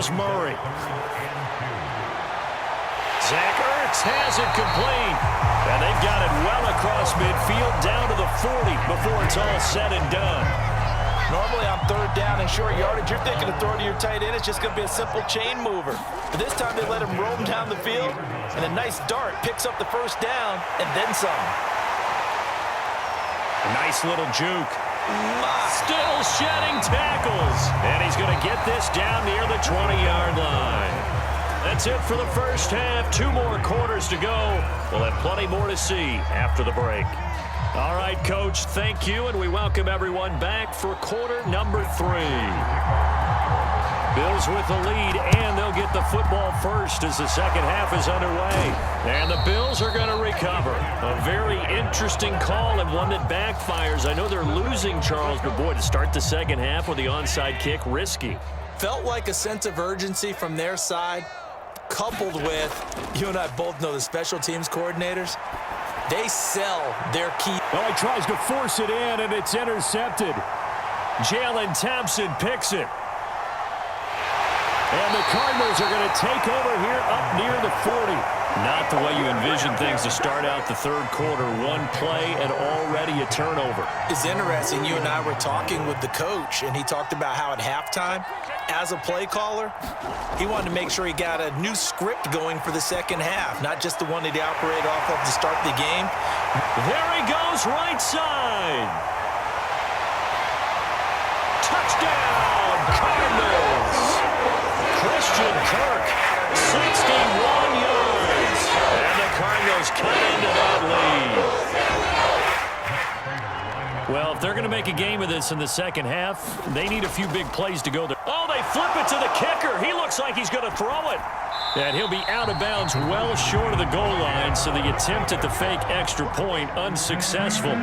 Here's Murray. Zach Ertz has it complete. And they've got it well across midfield down to the 40 before it's all said and done. Normally on third down and short yardage, you're thinking of throwing to your tight end. It's just going to be a simple chain mover. But this time they let him roam down the field, and a nice dart picks up the first down and then some. A nice little juke. Still shedding tackles. And he's going to get this down near the 20-yard line. That's it for the first half. 2 more quarters to go. We'll have plenty more to see after the break. All right, Coach, thank you, and we welcome everyone back for quarter number 3. Bills with the lead, and they'll get the football first as the second half is underway. And the Bills are going to recover. A very interesting call and one that backfires. I know they're losing, Charles, but boy, to start the second half with the onside kick, risky. Felt like a sense of urgency from their side, coupled with, you and I both know the special teams coordinators, they sell their key. Well, he tries to force it in, and it's intercepted. Jalen Thompson picks it. And the Cardinals are going to take over here up near the 40. Not the way you envision things to start out the third quarter. One play and already a turnover. It's interesting. You and I were talking with the coach, and he talked about how at halftime, as a play caller, he wanted to make sure he got a new script going for the second half, not just the one that he operated off of to start the game. There he goes, right side. Touchdown, Cardinals. Christian Kirk, 61 yards. And the Cardinals cut into that lead. Well, if they're going to make a game of this in the second half, they need a few big plays to go there. Oh, they flip it to the kicker. He looks like he's going to throw it. And he'll be out of bounds well short of the goal line, so the attempt at the fake extra point unsuccessful.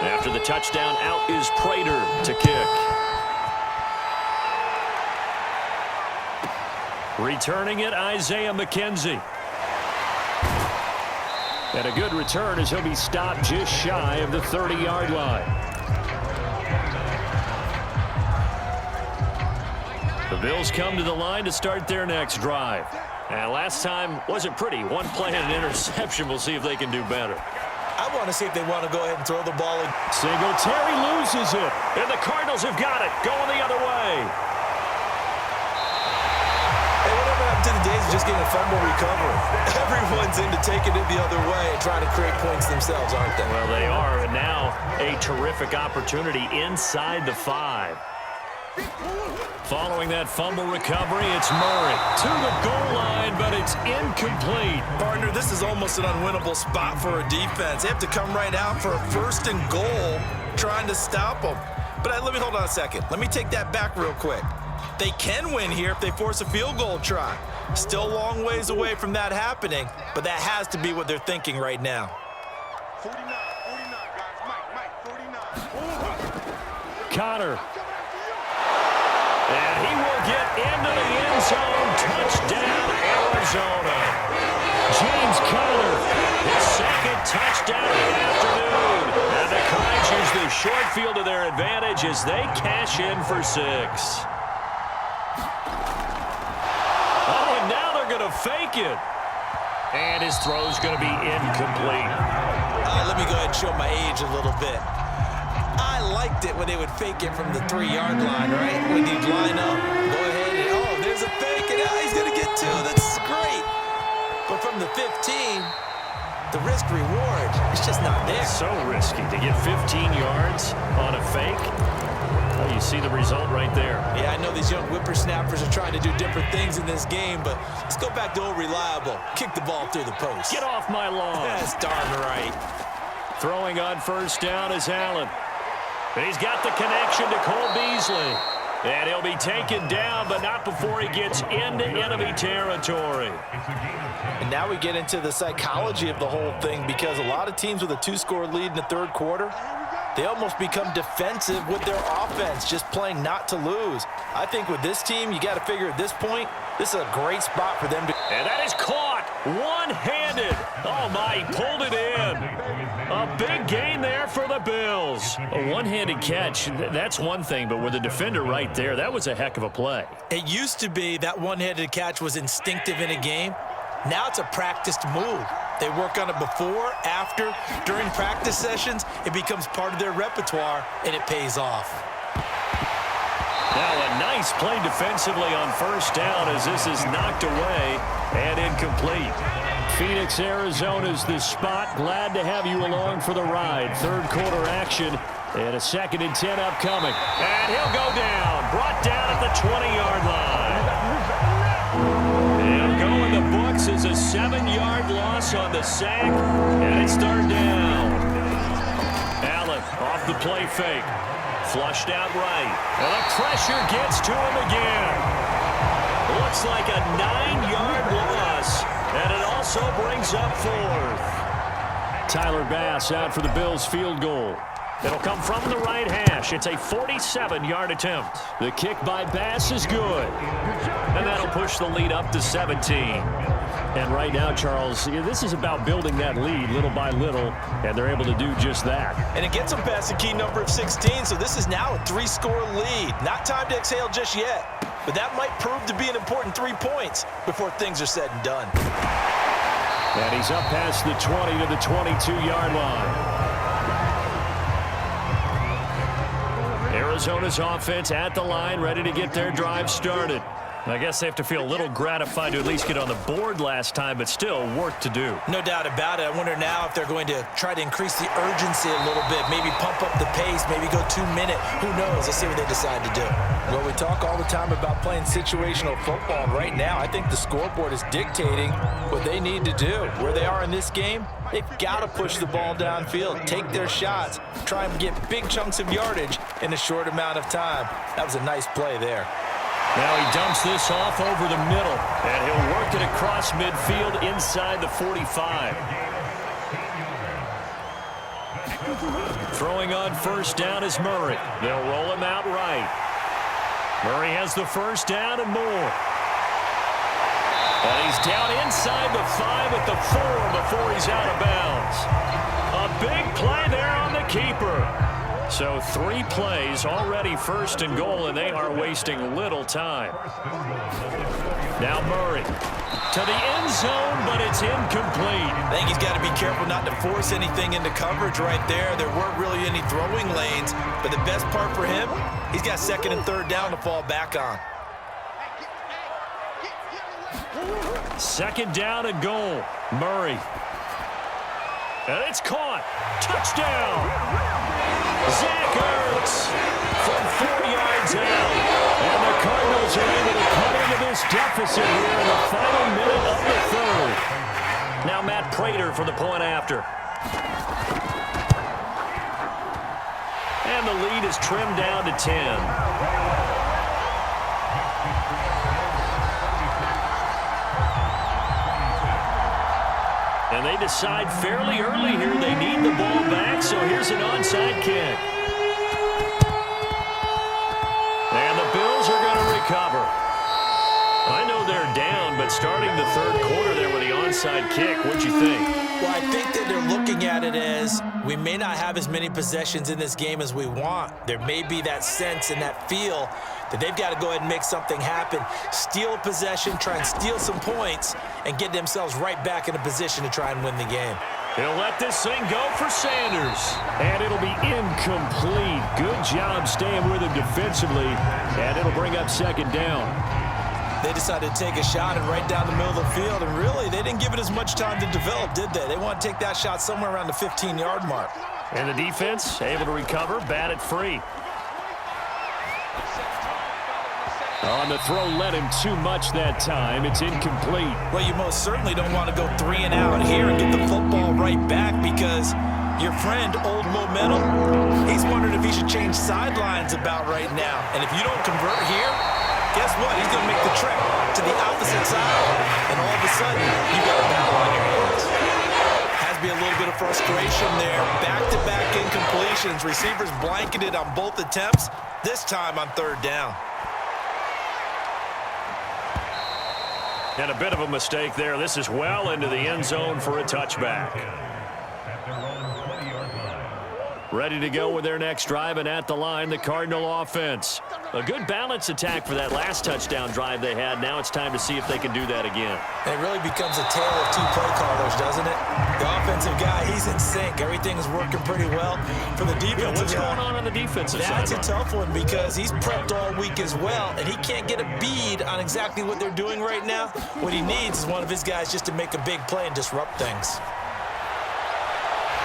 After the touchdown, out is Prater to kick. Returning it, Isaiah McKenzie. And a good return as he'll be stopped just shy of the 30-yard line. The Bills come to the line to start their next drive. And last time wasn't pretty. One play and an interception. We'll see if they can do better. I want to see if they want to go ahead and throw the ball in. Singletary loses it. And the Cardinals have got it. Going the other way. Hey, whatever happened to the days of just getting a fumble recovery? Everyone's into taking it the other way and trying to create points themselves, aren't they? Well, they are. And now a terrific opportunity inside the 5. Following that fumble recovery, it's Murray to the goal line, but it's incomplete. Partner, this is almost an unwinnable spot for a defense. They have to come right out for a first and goal trying to stop them. But let me hold on a second. Let me take that back real quick. They can win here if they force a field goal try. Still a long ways away from that happening, but that has to be what they're thinking right now. 49, guys. Mike, 49. Connor. And he will get into the end zone. Touchdown, Arizona. James Conner, his second touchdown of the afternoon. And the Cards use the short field to their advantage as they cash in for 6. Oh, and now they're going to fake it. And his throw's going to be incomplete. Let me go ahead and show my age a little bit. I liked it when they would fake it from the 3-yard line, right? When you'd line up, go ahead and, oh, there's a fake, and he's going to get 2. That's great. But from the 15, the risk-reward is just not there. It's so risky to get 15 yards on a fake. Well, you see the result right there. Yeah, I know these young whippersnappers are trying to do different things in this game, but let's go back to old reliable. Kick the ball through the post. Get off my lawn. That's darn right. Throwing on first down is Allen. He's got the connection to Cole Beasley. And he'll be taken down, but not before he gets into enemy territory. And now we get into the psychology of the whole thing, because a lot of teams with a 2-score lead in the third quarter, they almost become defensive with their offense, just playing not to lose. I think with this team, you got to figure at this point, this is a great spot for them to... And that is caught one-handed. Oh, my, he pulled it in. A big gain there for the Bills. A one-handed catch, that's one thing, but with a defender right there, that was a heck of a play. It used to be that one-handed catch was instinctive in a game. Now it's a practiced move. They work on it before, after, during practice sessions. It becomes part of their repertoire, and it pays off. Now a nice play defensively on first down as this is knocked away and incomplete. Phoenix, Arizona's the spot. Glad to have you along for the ride. Third quarter action and a 2nd and 10 upcoming. And he'll go down. Brought down at the 20-yard line. He'll go in the books as a 7-yard loss on the sack. And it's third down. Allen off the play fake. Flushed out right. And the pressure gets to him again. Looks like a 9-yard loss. And it also brings up 4th. Tyler Bass out for the Bills field goal. It'll come from the right hash. It's a 47-yard attempt. The kick by Bass is good. And that'll push the lead up to 17. And right now, Charles, this is about building that lead little by little, and they're able to do just that. And it gets them past the key number of 16, so this is now a 3-score lead. Not time to exhale just yet, but that might prove to be an important 3 points before things are said and done. And he's up past the 20 to the 22-yard line. Arizona's offense at the line, ready to get their drive started. I guess they have to feel a little gratified to at least get on the board last time, but still work to do. No doubt about it. I wonder now if they're going to try to increase the urgency a little bit, maybe pump up the pace, maybe go 2-minute. Who knows? Let's see what they decide to do. Well, we talk all the time about playing situational football. Right now, I think the scoreboard is dictating what they need to do. Where they are in this game, they've got to push the ball downfield, take their shots, try and get big chunks of yardage in a short amount of time. That was a nice play there. Now he dumps this off over the middle, and he'll work it across midfield inside the 45. Throwing on first down is Murray. They'll roll him out right. Murray has the first down and more. And he's down inside the 5 at the 4 before he's out of bounds. A big play there on the keeper. So 3 plays already first and goal, and they are wasting little time. Now Murray to the end zone, but it's incomplete. I think he's got to be careful not to force anything into coverage right there. There weren't really any throwing lanes, but the best part for him, he's got 2nd and 3rd down to fall back on. 2nd down and goal. Murray. And it's caught. Touchdown. Zach Ertz from 4 yards out. And the Cardinals are able to cut into this deficit here in the final minute of the 3rd. Now Matt Prater for the point after. And the lead is trimmed down to 10. And they decide fairly early here they need the ball back, so here's an onside kick. And the Bills are going to recover. I know they're down, but starting the 3rd quarter there with the onside kick, what'd you think? Well, I think that they're looking at it as we may not have as many possessions in this game as we want. There may be that sense and that feel that they've got to go ahead and make something happen. Steal a possession, try and steal some points, and get themselves right back in a position to try and win the game. He'll let this thing go for Sanders. And it'll be incomplete. Good job staying with him defensively. And it'll bring up 2nd down. They decided to take a shot and right down the middle of the field, and really, they didn't give it as much time to develop, did they? They want to take that shot somewhere around the 15-yard mark. And the defense able to recover, bat it free. On the throw, let him too much that time. It's incomplete. Well, you most certainly don't want to go 3 and out here and get the football right back because your friend, Old Momentum, he's wondering if he should change sidelines about right now. And if you don't convert here, guess what? He's going to make the trek to the opposite side. And all of a sudden, you got a battle on your hands. Has to be a little bit of frustration there. Back-to-back incompletions. Receivers blanketed on both attempts, this time on 3rd down. And a bit of a mistake there. This is well into the end zone for a touchback. Ready to go with their next drive, and at the line, the Cardinal offense. A good balance attack for that last touchdown drive they had. Now it's time to see if they can do that again. It really becomes a tale of two play callers, doesn't it? The offensive guy, he's in sync. Everything is working pretty well. For the defensive what's going on the defensive side? That's a tough one because he's prepped all week as well, and he can't get a bead on exactly what they're doing right now. What he needs is one of his guys just to make a big play and disrupt things.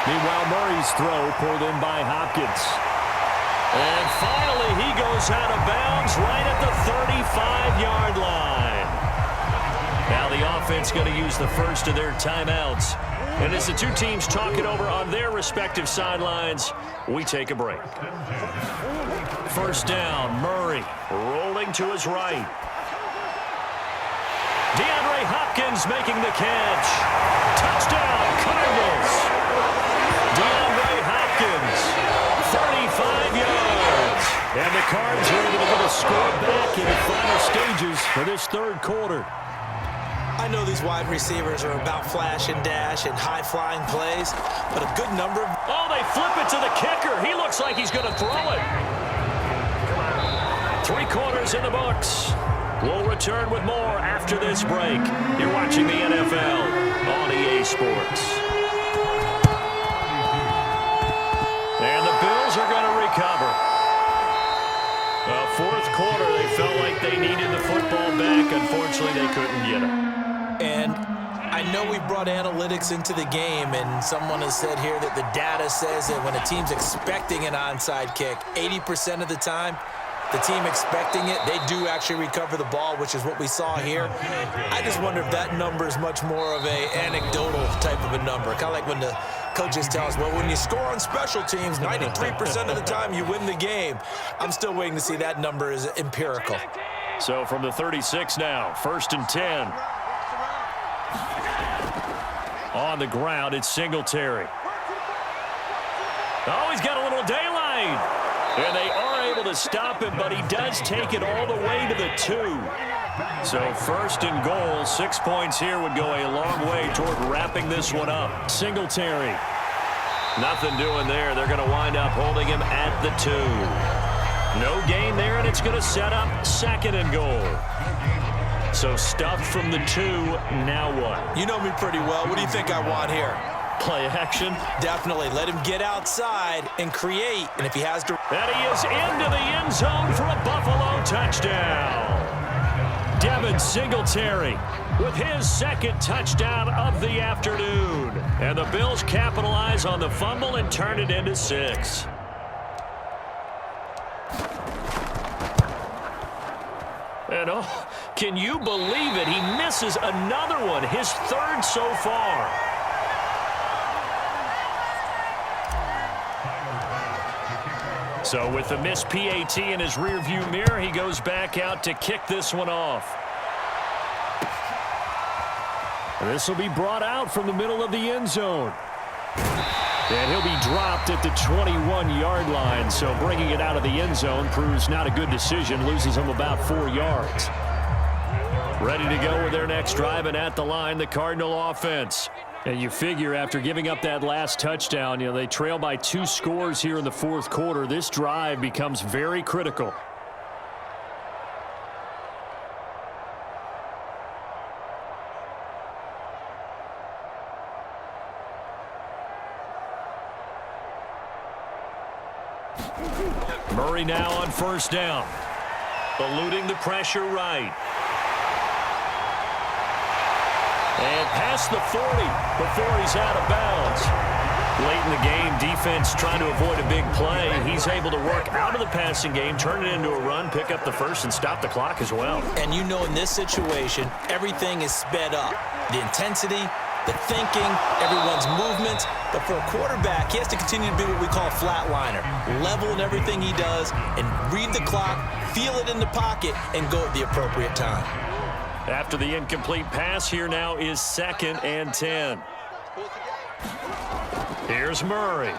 Meanwhile, Murray's throw pulled in by Hopkins. And finally, he goes out of bounds right at the 35-yard line. Now the offense going to use the first of their timeouts. And as the two teams talk it over on their respective sidelines, we take a break. First down, Murray rolling to his right. DeAndre Hopkins making the catch. Touchdown, Cardinals. DeAndre Hopkins, 35 yards. And the Cards are able to get a score back in the final stages for this third quarter. I know these wide receivers are about flash and dash and high-flying plays, but a good number of... Oh, they flip it to the kicker. He looks like he's going to throw it. 3 quarters in the books. We'll return with more after this break. You're watching the NFL on EA Sports. And the Bills are going to recover. Fourth quarter, they felt like they needed the football back. Unfortunately, they couldn't get it. And I know we brought analytics into the game, and someone has said here that the data says that when a team's expecting an onside kick, 80% of the time, the team expecting it, they do actually recover the ball, which is what we saw here. I just wonder if that number is much more of a anecdotal type of a number. Kind of like when the coaches tell us, well, when you score on special teams, 93% of the time you win the game. I'm still waiting to see that number is empirical. So from the 36 now, 1st and 10. On the ground, it's Singletary. Oh, he's got a little daylight. And they are able to stop him, but he does take it all the way to the 2. So 1st and goal, 6 points here would go a long way toward wrapping this one up. Singletary. Nothing doing there. They're going to wind up holding him at the 2. No gain there, and it's going to set up 2nd and goal. So stuffed from the 2, now what? You know me pretty well. What do you think I want here? Play action. Definitely. Let him get outside and create. And if he has to... And he is into the end zone for a Buffalo touchdown. Devin Singletary with his 2nd touchdown of the afternoon. And the Bills capitalize on the fumble and turn it into 6. And oh, can you believe it? He misses another one, his 3rd so far. So with the missed PAT in his rearview mirror, he goes back out to kick this one off. And this will be brought out from the middle of the end zone. And he'll be dropped at the 21-yard line. So bringing it out of the end zone proves not a good decision. Loses him about 4 yards. Ready to go with their next drive, and at the line, the Cardinal offense. And you figure after giving up that last touchdown, they trail by 2 scores here in the 4th quarter. This drive becomes very critical. Murray now on 1st down. Eluding the pressure right. And past the 40 before he's out of bounds. Late in the game, defense trying to avoid a big play. He's able to work out of the passing game, turn it into a run, pick up the first, and stop the clock as well. And you know in this situation, everything is sped up. The intensity, the thinking, everyone's movements. But for a quarterback, he has to continue to be what we call a flatliner. Level in everything he does and read the clock, feel it in the pocket, and go at the appropriate time. After the incomplete pass, here now is 2nd and 10. Here's Murray.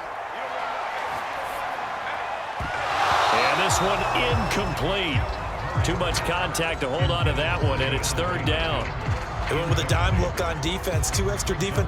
And this one incomplete. Too much contact to hold on to that one, and it's 3rd down. They went with a dime look on defense, 2 extra defense.